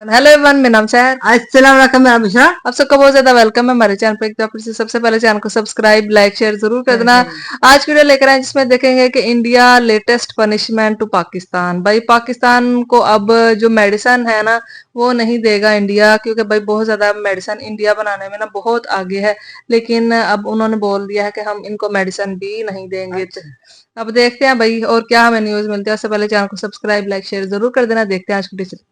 Hello everyone, मेरा नाम है। अस्सलाम वालेकुम मेरा मिश्रा। आप सबका बहुत ज्यादा वेलकम है हमारे चैनल पे। एक बार फिर से सबसे पहले चैनल को सब्सक्राइब, लाइक, शेयर जरूर कर देना। आज की वीडियो लेकर आए जिसमें देखेंगे कि India latest punishment to Pakistan. भाई पाकिस्तान को अब जो मेडिसिन है ना वो नहीं देगा इंडिया, क्योंकि भाई बहुत ज्यादा मेडिसिन इंडिया बनाने में ना बहुत आगे है। लेकिन अब उन्होंने बोल दिया है कि हम इनको मेडिसिन भी नहीं देंगे। अब देखते हैं भाई और क्या हमें न्यूज मिलती है। उससे पहले चैनल को सब्सक्राइब, लाइक, शेयर जरूर कर देना। देखते हैं आज की वीडियो।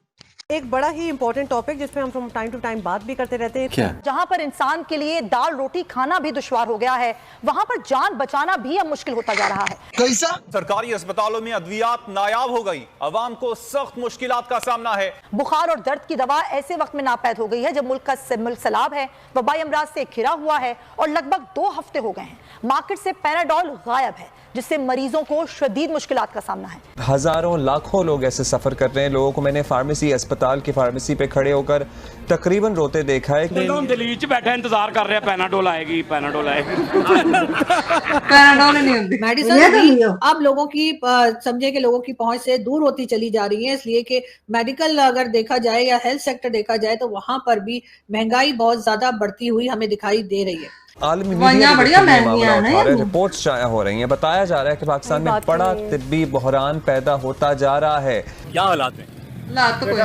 एक बड़ा ही इंपॉर्टेंट टॉपिक जिसपे हम फ्रॉम टाइम टू टाइम बात भी करते रहते हैं। क्या? जहां पर इंसान के लिए दाल रोटी खाना भी दुश्वार हो गया है, वहां पर जान बचाना भी अब मुश्किल होता जा रहा है। कैसा? सरकारी अस्पतालों में अद्वियात नायाब हो गई, अवाम को सख्त मुश्किलात का सामना है। बुखार और दर्द की दवा ऐसे वक्त में नापैद हो गई है जब मुल्क का मुल्क सैलाब है, वबाई अमराज से घिरा हुआ है और लगभग 2 हफ्ते हो गए हैं मार्केट से पैराडोल गायब है, जिससे मरीजों को शदीद मुश्किलात का सामना है। हजारों लाखों लोग ऐसे सफर कर रहे हैं। लोगों को मैंने फार्मेसी अस्पताल की फार्मेसी पे खड़े होकर तकरीबन रोते देखा है। दिल्ली च बैठा इंतजार कर रहे हैं, पैनाडोल आएगी पैनाडोल आएगी। पैराडोल नहीं होती मेडिसिन भी तो अब लोगों की समझे कि लोगों की पहुंच से दूर होती चली जा रही है, इसलिए कि मेडिकल अगर देखा जाए या हेल्थ सेक्टर देखा जाए तो वहां पर भी महंगाई बहुत ज्यादा बढ़ती हुई हमें दिखाई दे रही है। आलमी दवाइयां बढ़िया महंगियां हैं। रिपोर्ट्स शाया हो रही हैं। बताया जा रहा है कि पाकिस्तान में बड़ा तिब्बी बहरान पैदा होता जा रहा है। क्या हालात में? हालात तो कोई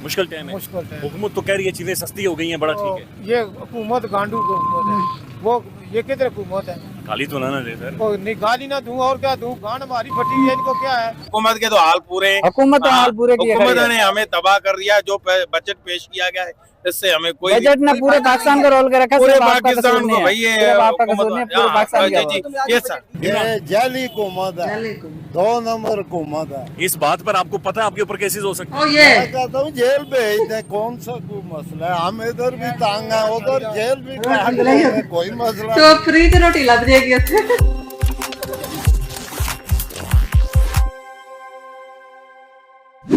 मुश्किल टाइम है। हुकूमत तो कह रही है चीजें सस्ती हो गई हैं, बड़ा ठीक है। ये हुकूमत गांडू हुकूमत है, वो ये किधर हुकूमत है? गाली तो ना दे सर। नहीं गाली ना दूं और क्या दूं, गांड हमारी फटी है, इनको क्या है? हुकूमत के तो हाल पूरे हैं। हुकूमत तो हाल पूरे किए हुकूमत ने हमें तबाह कर दिया। जो बजट पेश किया गया है इससे हमें कोई बजट ने पूरे पाकिस्तान का रोल कर रखा है। पूरे सिर्फ आपका पाकिस्तान कसूर को नहीं भाई है। ये सिर्फ आपका कसूर नहीं है, पूरे पाकिस्तान का जी ये सर ये जाली हुकूमत है, 2 नंबर हुकूमत है। इस बात पर आपको पता है आपके ऊपर केसेस हो सकते हैं। ओ ये मैं कहता हूँ जेल भेज दे, कौन सा कोई मसला है? हम इधर भी तंग है, उधर जेल भी तंग है, कोई मसला तो फ्री तो रोटी लग जाएगी उससे।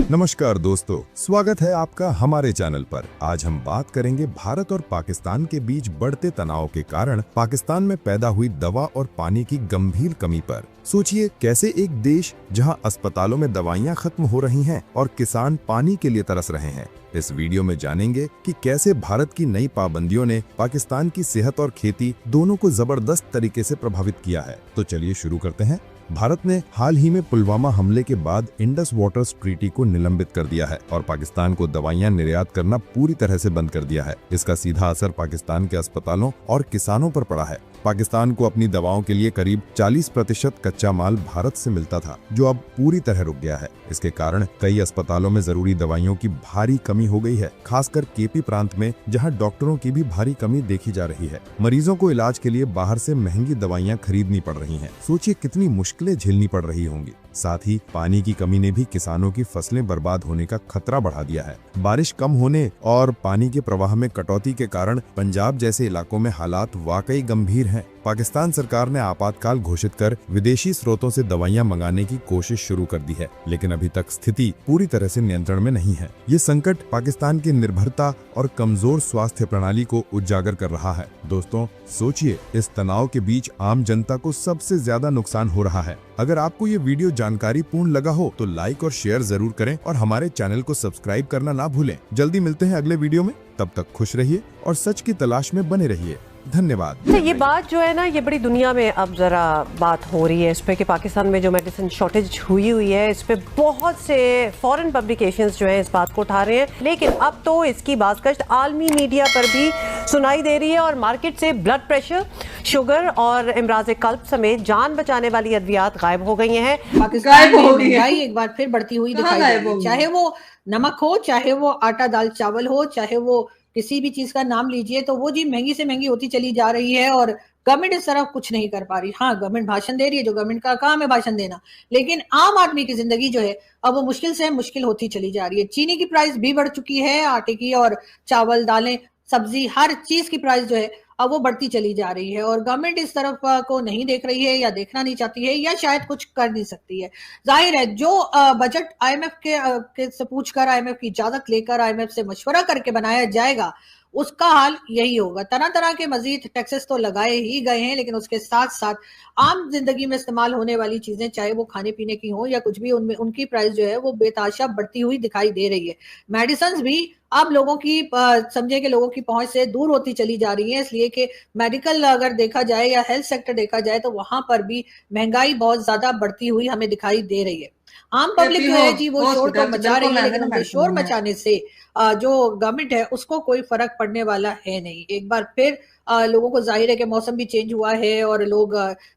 नमस्कार दोस्तों, स्वागत है आपका हमारे चैनल पर। आज हम बात करेंगे भारत और पाकिस्तान के बीच बढ़ते तनाव के कारण पाकिस्तान में पैदा हुई दवा और पानी की गंभीर कमी पर। सोचिए कैसे एक देश जहां अस्पतालों में दवाइयां खत्म हो रही हैं और किसान पानी के लिए तरस रहे हैं। इस वीडियो में जानेंगे कि कैसे भारत की नई पाबंदियों ने पाकिस्तान की सेहत और खेती दोनों को जबरदस्त तरीके से प्रभावित किया है। तो चलिए शुरू करते हैं। भारत ने हाल ही में पुलवामा हमले के बाद इंडस वाटर्स ट्रीटी को निलंबित कर दिया है और पाकिस्तान को दवाइयां निर्यात करना पूरी तरह से बंद कर दिया है। इसका सीधा असर पाकिस्तान के अस्पतालों और किसानों पर पड़ा है। पाकिस्तान को अपनी दवाओं के लिए करीब 40% कच्चा माल भारत से मिलता था, जो अब पूरी तरह रुक गया है। इसके कारण कई अस्पतालों में जरूरी दवाइयों की भारी कमी हो गई है, खासकर केपी प्रांत में, जहां डॉक्टरों की भी भारी कमी देखी जा रही है। मरीजों को इलाज के लिए बाहर से महंगी दवाइयां खरीदनी पड़ रही हैं। सोचिए कितनी मुश्किलें झेलनी पड़ रही होंगी। साथ ही पानी की कमी ने भी किसानों की फसलें बर्बाद होने का खतरा बढ़ा दिया है। बारिश कम होने और पानी के प्रवाह में कटौती के कारण पंजाब जैसे इलाकों में हालात वाकई गंभीर हैं। पाकिस्तान सरकार ने आपातकाल घोषित कर विदेशी स्रोतों से दवाइयां मंगाने की कोशिश शुरू कर दी है, लेकिन अभी तक स्थिति पूरी तरह से नियंत्रण में नहीं है। ये संकट पाकिस्तान की निर्भरता और कमजोर स्वास्थ्य प्रणाली को उजागर कर रहा है। दोस्तों सोचिए, इस तनाव के बीच आम जनता को सबसे ज्यादा नुकसान हो रहा है। अगर आपको ये वीडियो जानकारी पूर्ण लगा हो तो लाइक और शेयर जरूर करें और हमारे चैनल को सब्सक्राइब करना ना भूलें। जल्दी मिलते हैं अगले वीडियो में, तब तक खुश रहिए और सच की तलाश में बने रहिए। धन्यवाद। तो ये बात जो है ना, ये बड़ी दुनिया में अब जरा बात हो रही है इस पे कि पाकिस्तान में जो मेडिसिन शॉर्टेज हुई है, इस पे बहुत से फॉरेन पब्लिकेशंस जो है इस बात को उठा रहे हैं। लेकिन अब तो इसकी बातकश आलमी मीडिया पर भी सुनाई दे रही है और मार्केट से ब्लड प्रेशर, शुगर और इमराज कल्ब समेत जान बचाने वाली अद्वियात गायब हो गई हैं। पाकिस्तान में महंगाई एक बार फिर बढ़ती हुई दिखाई दे रही है। चाहे वो नमक हो, चाहे वो आटा दाल चावल हो, चाहे वो किसी भी चीज का नाम लीजिए, तो वो जी महंगी से महंगी होती चली जा रही है और गवर्नमेंट इस तरफ कुछ नहीं कर पा रही। हाँ, गवर्नमेंट भाषण दे रही है, जो गवर्नमेंट का काम है भाषण देना, लेकिन आम आदमी की जिंदगी जो है अब वो मुश्किल से मुश्किल होती चली जा रही है। चीनी की प्राइस भी बढ़ चुकी है, आटे की और चावल, दालें, सब्जी, हर चीज की प्राइस जो है अब वो बढ़ती चली जा रही है और गवर्नमेंट इस तरफ को नहीं देख रही है या देखना नहीं चाहती है या शायद कुछ कर नहीं सकती है। जाहिर है जो बजट आईएमएफ के से पूछकर, आईएमएफ की इजाजत लेकर, आईएमएफ से मशवरा करके बनाया जाएगा, उसका हाल यही होगा। तरह तरह के मजीद टैक्सेस तो लगाए ही गए हैं, लेकिन उसके साथ साथ आम जिंदगी में इस्तेमाल होने वाली चीजें, चाहे वो खाने पीने की हो या कुछ भी, उनमें उनकी प्राइस जो है वो बेताशा बढ़ती हुई दिखाई दे रही है। मेडिसिन भी अब लोगों की समझे कि लोगों की पहुंच से दूर होती चली जा रही है, इसलिए कि मेडिकल अगर देखा जाए या हेल्थ सेक्टर देखा जाए तो वहां पर भी महंगाई बहुत ज्यादा बढ़ती हुई हमें दिखाई दे रही है। आम पब्लिक जो है जी वो शोर तो मचा रही है, लेकिन उनके शोर मचाने से जो गवर्नमेंट है उसको कोई फर्क पड़ने वाला है नहीं। एक बार फिर लोगों को जाहिर है कि मौसम भी चेंज हुआ है और लोग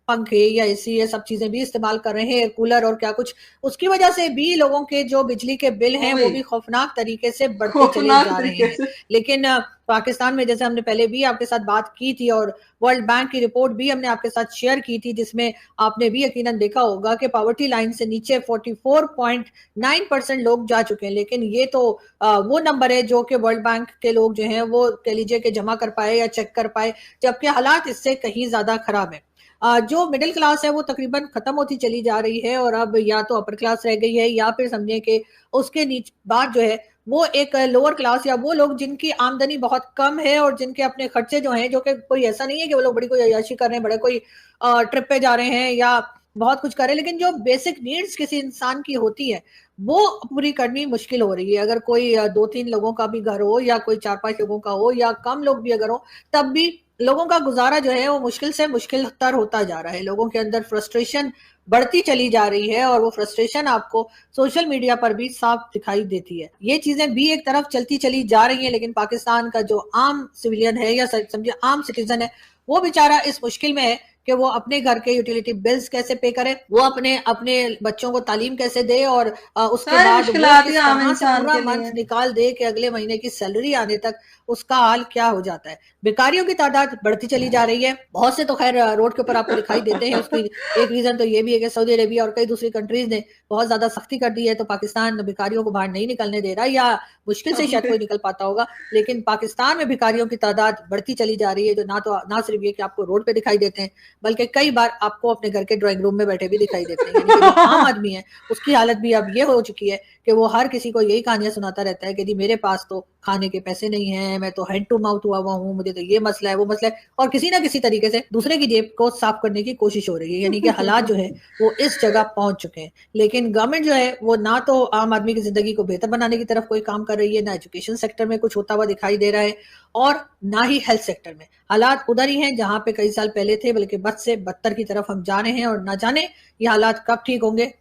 पंखे या एसी ये सब चीजें भी इस्तेमाल कर रहे हैं, एयर कूलर और क्या कुछ, उसकी वजह से भी लोगों के जो बिजली के बिल हैं वो भी खौफनाक तरीके से बढ़ते चले जा रहे हैं। लेकिन पाकिस्तान में, जैसे हमने पहले भी आपके साथ बात की थी और वर्ल्ड बैंक की रिपोर्ट भी हमने आपके साथ शेयर की थी, जिसमें आपने भी यकीनन देखा होगा कि पॉवर्टी लाइन से नीचे 44.9% लोग जा चुके हैं। लेकिन ये तो वो नंबर है जो कि वर्ल्ड बैंक के लोग जो हैं वो कह लीजिए कि जमा कर पाए या चेक कर पाए, जबकि हालात इससे कहीं ज्यादा खराब है। जो मिडिल क्लास है वो तकरीबन खत्म होती चली जा रही है और अब या तो अपर क्लास रह गई है या फिर समझे कि उसके नीचे बाद जो है वो एक लोअर क्लास या वो लोग जिनकी आमदनी बहुत कम है और जिनके अपने खर्चे जो हैं, जो कि कोई ऐसा नहीं है कि वो लोग बड़ी कोई अय्याशी कर रहे हैं, बड़े कोई ट्रिप पे जा रहे हैं या बहुत कुछ कर रहे हैं, लेकिन जो बेसिक नीड्स किसी इंसान की होती है वो पूरी करनी मुश्किल हो रही है। अगर कोई 2-3 लोगों का भी घर हो या कोई 4-5 लोगों का हो या कम लोग भी अगर हो, तब भी लोगों का गुजारा जो है वो मुश्किल से मुश्किल तर होता जा रहा है। लोगों के अंदर फ्रस्ट्रेशन बढ़ती चली जा रही है और वो फ्रस्ट्रेशन आपको सोशल मीडिया पर भी साफ दिखाई देती है। ये चीजें भी एक तरफ चलती चली जा रही हैं, लेकिन पाकिस्तान का जो आम सिविलियन है या समझिए आम सिटीजन है, वो बेचारा इस मुश्किल में है कि वो अपने घर के यूटिलिटी बिल्स कैसे पे करे, वो अपने बच्चों को तालीम कैसे दे और उसके बाद वो किस तरह से पूरा मंथ निकाल दे कि अगले महीने की सैलरी आने तक उसका हाल क्या हो जाता है। बेकारियों की तादाद बढ़ती चली जा रही है। बहुत से तो खैर रोड के ऊपर आपको दिखाई देते हैं। उसकी एक रीजन तो ये भी है कि सऊदी अरेबिया और कई दूसरी कंट्रीज ने बहुत ज्यादा सख्ती कर दी है, तो पाकिस्तान बेकारियों को बाहर नहीं निकलने दे रहा, या मुश्किल से शायद कोई निकल पाता होगा। लेकिन पाकिस्तान में भिखारियों की तादाद बढ़ती चली जा रही है, जो ना सिर्फ ये कि आपको रोड पे दिखाई देते हैं, बल्कि कई बार आपको अपने घर के ड्राइंग रूम में बैठे भी दिखाई देते हैं। यानी कि जो आम आदमी है उसकी हालत भी अब ये हो चुकी है कि वो हर किसी को यही कहानियां सुनाता रहता है कि जी मेरे पास तो खाने के पैसे नहीं है, मैं तो हैंड टू माउथ हुआ हूँ, मुझे तो ये मसला है वो मसला है, और किसी ना किसी तरीके से दूसरे की जेब को साफ करने की कोशिश हो रही है। यानी कि हालात जो है वो इस जगह पहुंच चुके हैं। लेकिन गवर्नमेंट जो है वो ना तो आम आदमी की जिंदगी को बेहतर बनाने की तरफ कोई काम कर रही है, ना एजुकेशन सेक्टर में कुछ होता हुआ दिखाई दे रहा है, और ना ही हेल्थ सेक्टर में। हालात उधर ही हैं जहां पे कई साल पहले थे, बल्कि बद से बदतर की तरफ हम जा रहे हैं, और ना जाने ये हालात कब ठीक होंगे।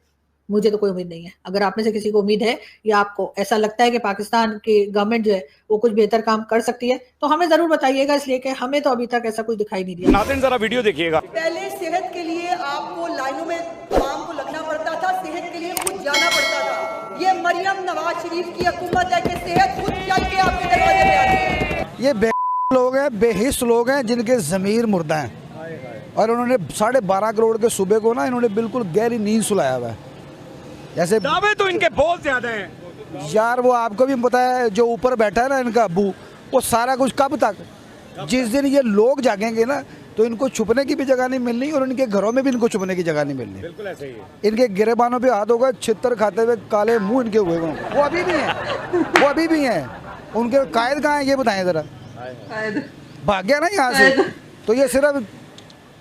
मुझे तो कोई उम्मीद नहीं है। अगर आप में से किसी को उम्मीद है या आपको ऐसा लगता है कि पाकिस्तान की गवर्नमेंट जो है वो कुछ बेहतर काम कर सकती है, तो हमें जरूर बताइएगा, इसलिए कि हमें तो अभी तक ऐसा कुछ दिखाई नहीं दिया। नाज़रीन जरा वीडियो देखिएगा। पहले सेहत के लिए आपको लाइनों में तमाम को लगना पड़ता था, सेहत के लिए खुद जाना पड़ता था। ये मरियम नवाज शरीफ की हुकूमत है कि सेहत खुद चल के आपके दरवाजे पे आती है। ये लोग हैं, बेहिस लोग हैं, जिनके ज़मीर मुर्दा हैं, और उन्होंने 12.5 करोड़ के सूबे को ना इन्होंने बिल्कुल गहरी नींद सुलाया हुआ है। जैसे दावे तो इनके बहुत ज्यादा हैं यार, वो आपको भी पता है जो ऊपर बैठा है ना इनका अब्बू, वो सारा कुछ कब तक, जिस दिन ये लोग जागेंगे ना तो इनको छुपने की भी जगह नहीं मिलनी और इनके घरों में भी इनको छुपने की जगह नहीं मिलनी। बिल्कुल ऐसे ही है। इनके गिरेबानों पे हाथ होगा, छितर खाते हुए काले मुंह इनके हुए हों। वो अभी भी हैं, वो अभी भी हैं। उनके कायद कहाँ है ये बताएं जरा। भाग गया ना यहाँ से, तो ये सिर्फ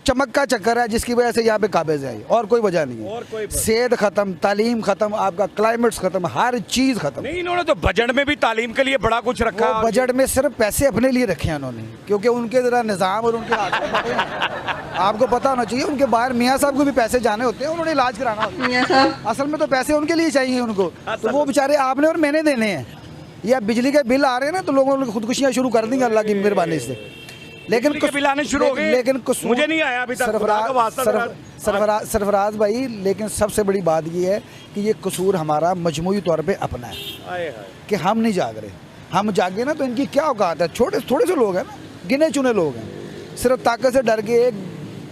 चमक का चक्कर है जिसकी वजह से यहाँ पे काबिज है, और कोई वजह नहीं है। सेहत खत्म, तालीम खत्म, आपका क्लाइमेट्स खत्म, हर चीज खत्म। नहीं, इन्होंने तो बजट में भी तालीम के लिए बड़ा कुछ रखा। बजट में सिर्फ पैसे अपने लिए रखे हैं उन्होंने, क्योंकि उनके जरा निज़ाम और उनके आपको पता होना चाहिए, उनके बाहर मियाँ साहब को भी पैसे जाने होते हैं, उन्होंने इलाज कराना होता है। असल में तो पैसे उनके लिए चाहिए उनको, तो वो बेचारे आपने और मैंने देने हैं। या बिजली के बिल आ रहे हैं ना, तो लोगों ने खुदकुशियाँ शुरू कर देंगे अल्लाह की मेहरबानी से। लेकिन बिल आने शुरू हो गए, लेकिन मुझे नहीं आया अभी तक। सरफराज भाई, लेकिन सबसे बड़ी बात ये है कि ये कसूर हमारा मजमूई तौर पे अपना है कि हम नहीं जाग रहे। हम जागे ना तो इनकी क्या औकात है। थोड़े से लोग हैं ना, गिने चुने लोग हैं, सिर्फ ताकत से डर के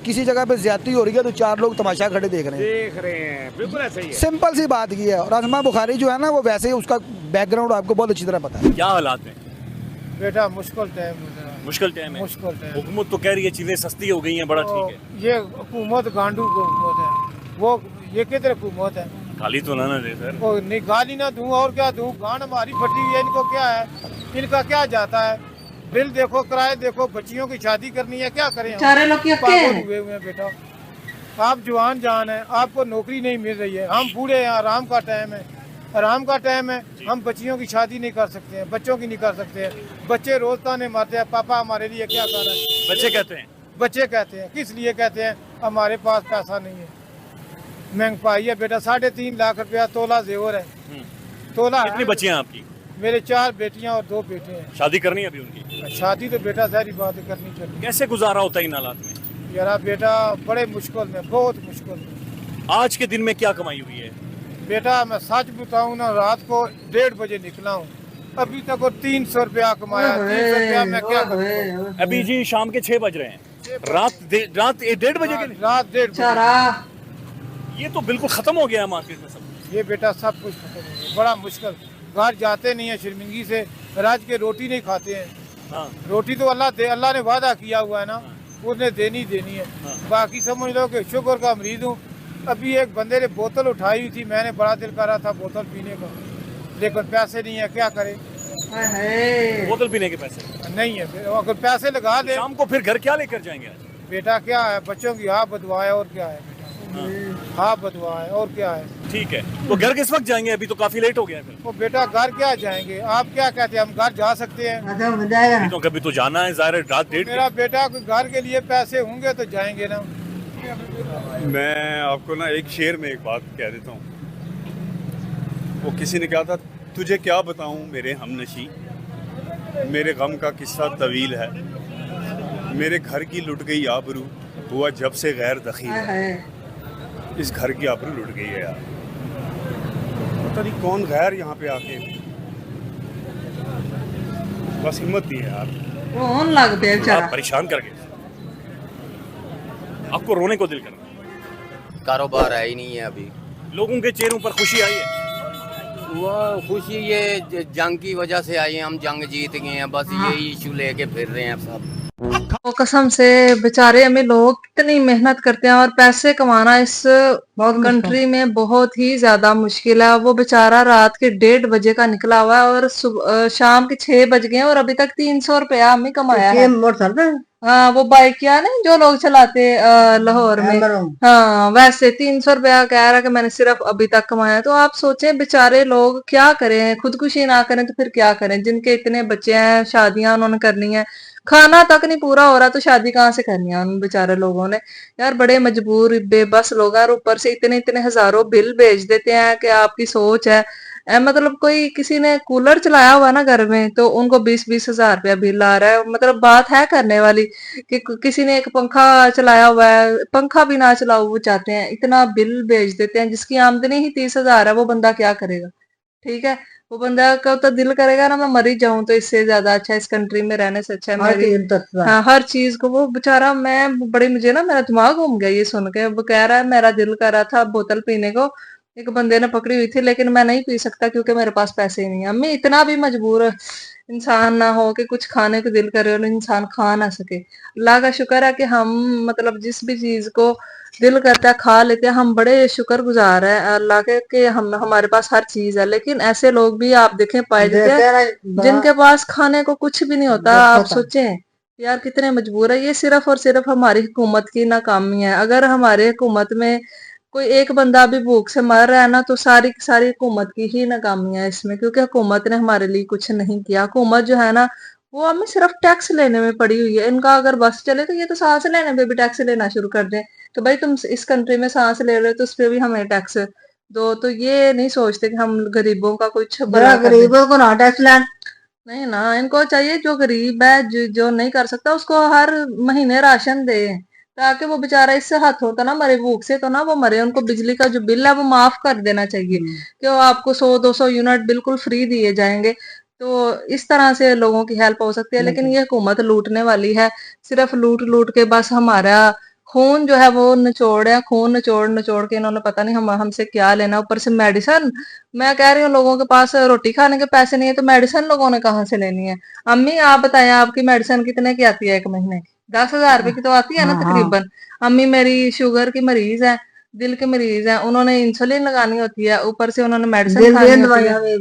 किसी जगह पे ज्यादती हो रही है तो 4 लोग तमाशा खड़े देख रहे हैं। बिल्कुल ऐसे ही है। सिंपल सी बात की है। और आजमा बुखारी जो है ना, वो वैसे ही उसका बैकग्राउंड आपको बहुत अच्छी तरह पता है। क्या हालात में बेटा मुश्किल टाइम है। हुकूमत तो कह रही है चीजें सस्ती हो गई हैं, बड़ा ठीक है। ये हुकूमत गांडू हुकूमत है, वो ये किधर हुकूमत है। गाली तो ना दे सर। नहीं गाली ना दूं और क्या दूं, गांड हमारी फटी हुई है, इनको क्या है, इनका क्या जाता है। बिल देखो, किराए देखो, बच्चियों की शादी करनी है, क्या करें? सारे लोग की पागल हुए हुए हैं बेटा। आप जवान जान है, आपको नौकरी नहीं मिल रही है, हम बूढ़े हैं, आराम का टाइम है, आराम का टाइम है, हम बच्चियों की शादी नहीं कर सकते हैं, बच्चों की नहीं कर सकते हैं। बच्चे रोज ताने मारते हैं, पापा हमारे लिए क्या कर रहे हैं? बच्चे कहते हैं, बच्चे कहते हैं, किस लिए कहते हैं? हमारे पास पैसा नहीं है, महंगाई है बेटा, 3.5 लाख रुपया तोला जेवर है, तोला। कितनी बच्चियां आपकी? मेरे 4 बेटियां और 2 बेटे हैं। शादी करनी है अभी उनकी? शादी तो बेटा सारी बात करनी चाहिए। कैसे गुजारा होता है इन हालात में? यार बेटा बड़े मुश्किल में, बहुत मुश्किल में। आज के दिन में क्या कमाई हुई है? बेटा मैं सच बताऊं ना, रात को 1:30 बजे निकला हूँ, अभी तक वो 300 रुपया कमाया। 300 रुपया मैं क्या करूँ? अभी जी शाम के 6 बज रहे हैं, रात 1:30 बजे के? रात 1:30 ये तो बिल्कुल खत्म हो गया है मार्केट में सब। ये बेटा सब कुछ खत्म हो गया, बड़ा मुश्किल। घर जाते नहीं है शर्मिंदगी से, राज के रोटी नहीं खाते हैं। हाँ। रोटी तो अल्लाह ने वादा किया हुआ है ना, उसने देनी है। बाकी समझ लो कि शुगर का मरीज हूँ। अभी एक बंदे ने बोतल उठाई हुई थी, मैंने बड़ा दिल कर रहा था बोतल पीने का, लेकिन पैसे नहीं है, क्या करे? बोतल पीने के पैसे नहीं है, अगर पैसे लगा दे शाम को फिर घर क्या लेकर जाएंगे आज? बेटा क्या है, बच्चों की हाँ बदवा है और क्या है बेटा, हाँ बदवा है और क्या है। ठीक है, तो घर किस वक्त जाएंगे? अभी तो काफी लेट हो गया है। वो बेटा घर क्या जाएंगे, आप क्या कहते हैं? हम घर जा सकते हैं तो कभी तो जाना है, ज़ाहिर है रात 1:30। मेरा बेटा घर के लिए पैसे होंगे तो जाएंगे ना। मैं आपको ना एक शेर में एक बात कह देता हूँ। वो किसी ने कहा था, तुझे क्या बताऊँ मेरे हमनशी, मेरे गम का किस्सा तवील है, मेरे घर की लुट गई आबरू, हुआ जब से गैर दखील है। इस घर की आबरू लुट गई है यार, पता नहीं कौन गैर यहाँ पे आके बस हिम्मत नहीं है यार, लग पे बेचारा परेशान कर गए। आपको रोने को दिल कर रहा है? कारोबार है ही नहीं है अभी। लोगों के चेहरों पर खुशी आई है? वो खुशी ये जंग की वजह से आई है, हम जंग जीत गए हैं, बस यही इशू लेके फिर रहे हैं सब। वो कसम से बेचारे हमें लोग कितनी मेहनत करते हैं, और पैसे कमाना इस कंट्री में बहुत ही ज्यादा मुश्किल है। वो बेचारा रात के 1:30 बजे का निकला हुआ है और शाम के 6 बज गए और अभी तक 300 रुपया हमें कमाया है। हाँ, वो बाइक क्या नहीं जो लोग चलाते लाहौर में, हाँ वैसे 300 रुपया कह रहा है कि मैंने सिर्फ अभी तक कमाया। तो आप सोचें बेचारे लोग क्या करें, खुदकुशी ना करें तो फिर क्या करें? जिनके इतने बच्चे हैं, शादियां उन्होंने करनी है, खाना तक नहीं पूरा हो रहा तो शादी कहाँ से करनी है उन बेचारे लोगों ने? यार बड़े मजबूर बेबस लोग हैं, और ऊपर से इतने इतने हजारों बिल भेज देते हैं कि आपकी सोच है। मतलब कोई किसी ने कूलर चलाया हुआ ना घर में तो उनको 20-20 हजार रुपया बिल आ रहा है। मतलब बात है करने वाली कि किसी ने एक पंखा चलाया हुआ है, पंखा भी ना चलाओ वो चाहते हैं, इतना बिल भेज देते हैं। जिसकी आमदनी ही 30 हजार है वो बंदा क्या करेगा? ठीक है, वो बंदा का तो दिल करेगा ना मैं मर ही जाऊं, तो इससे ज्यादा अच्छा इस कंट्री में रहने से अच्छा है हाँ, हर चीज को। वो बेचारा मैं बड़ी, मुझे ना मेरा दिमाग घूम गया ये सुन के। वो कह रहा है मेरा दिल कर रहा था बोतल पीने को, एक बंदे ने पकड़ी हुई थी, लेकिन मैं नहीं पी सकता क्योंकि मेरे पास पैसे ही नहीं है। अम्मी इतना भी मजबूर इंसान ना हो कि कुछ खाने को दिल करे और इंसान खा ना सके। अल्लाह का शुक्र है कि हम मतलब जिस भी चीज को दिल करता है खा लेते हैं। हम बड़े शुक्रगुजार है अल्लाह के कि हम हमारे पास हर चीज है। लेकिन ऐसे लोग भी आप देखें पाए जाते हैं जिनके पास खाने को कुछ भी नहीं होता। आप सोचें यार कितने मजबूर है। ये सिर्फ और सिर्फ हमारी हुकूमत की नाकामी है। अगर हमारे हुकूमत में कोई एक बंदा भी भूख से मर रहा है ना तो सारी सारी हुकूमत की ही नाकामी है इसमें, क्योंकि हुकूमत ने हमारे लिए कुछ नहीं किया। हुकूमत जो है ना वो हमें सिर्फ टैक्स लेने में पड़ी हुई है। इनका अगर बस चले तो ये तो सांस लेने पे भी टैक्स लेना शुरू कर दें। तो भाई तुम इस कंट्री में सांस ले रहे हो तो उस पर भी हमें टैक्स दो। तो ये नहीं सोचते कि हम गरीबों का कुछ गरीबों को ना टैक्स लें, नहीं ना, इनको चाहिए जो गरीब है जो नहीं कर सकता उसको हर महीने राशन दे, ताकि वो बेचारा इससे हाथ होता ना मरे, भूख से तो ना वो मरे। उनको बिजली का जो बिल है वो माफ कर देना चाहिए कि वो आपको 100-200 यूनिट बिल्कुल फ्री दिए जाएंगे। तो इस तरह से लोगों की हेल्प हो सकती है। लेकिन ये हुकूमत लूटने वाली है, सिर्फ लूट लूट के बस हमारा खून जो है वो निचोड़ खून निचोड़ निचोड़ के इन्होंने पता नहीं हमसे क्या लेना। ऊपर से मेडिसिन, मैं कह रही हूँ लोगों के पास रोटी खाने के पैसे नहीं है तो मेडिसिन लोगों ने कहाँ से लेनी है? अम्मी आप बताएं आपकी मेडिसिन कितने की आती है एक महीने की? 10,000 रुपए की तो आती है ना तकरीबन। अम्मी मेरी शुगर की मरीज है दिल के मरीज हैं, उन्होंने इंसुलिन लगानी होती है, ऊपर से उन्होंने मेडिसिन खानी होती है,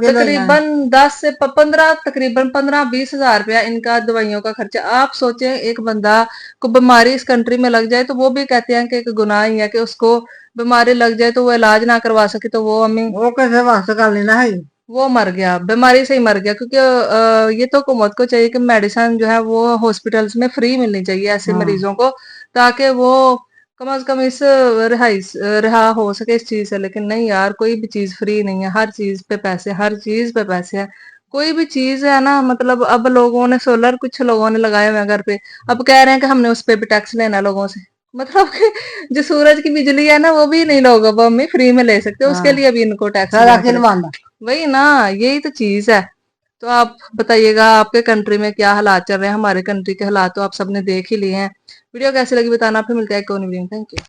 तकरीबन 10 से 15 तकरीबन 15-20 हजार रुपया इनका दवाइयों का खर्चा। आप सोचें एक बंदा को बीमारी इस कंट्री में लग जाए तो वो भी कहते हैं कि एक गुनाह ही है कि उसको बीमारी लग जाए तो वो इलाज ना करवा सके, तो वो अम्मी वो कैसे वास्ता कर लेना है, वो मर गया, बीमारी से ही मर गया। क्योंकि ये तो हुकूमत को चाहिए कि मेडिसिन जो है वो हॉस्पिटल्स में फ्री मिलनी चाहिए ऐसे मरीजों को, ताकि वो कम से कम इस रिहा हो सके इस चीज से। लेकिन नहीं यार, कोई भी चीज फ्री नहीं है, हर चीज पे पैसे, हर चीज पे पैसे है। कोई भी चीज है ना, मतलब अब लोगों ने सोलर, कुछ लोगों ने लगाए हुए घर पे, अब कह रहे हैं कि हमने उस पे भी टैक्स लेना है लोगों से। मतलब कि जो सूरज की बिजली है ना, वो भी नहीं लोग अब हमें फ्री में ले सकते, उसके लिए भी इनको टैक्स वही ना, यही तो चीज है। तो आप बताइएगा आपके कंट्री में क्या हालात चल रहे हैं, हमारे कंट्री के हालात तो आप सबने देख ही लिए हैं। वीडियो कैसी लगी बताना, फिर मिलता है एक और वीडियो। Thank you.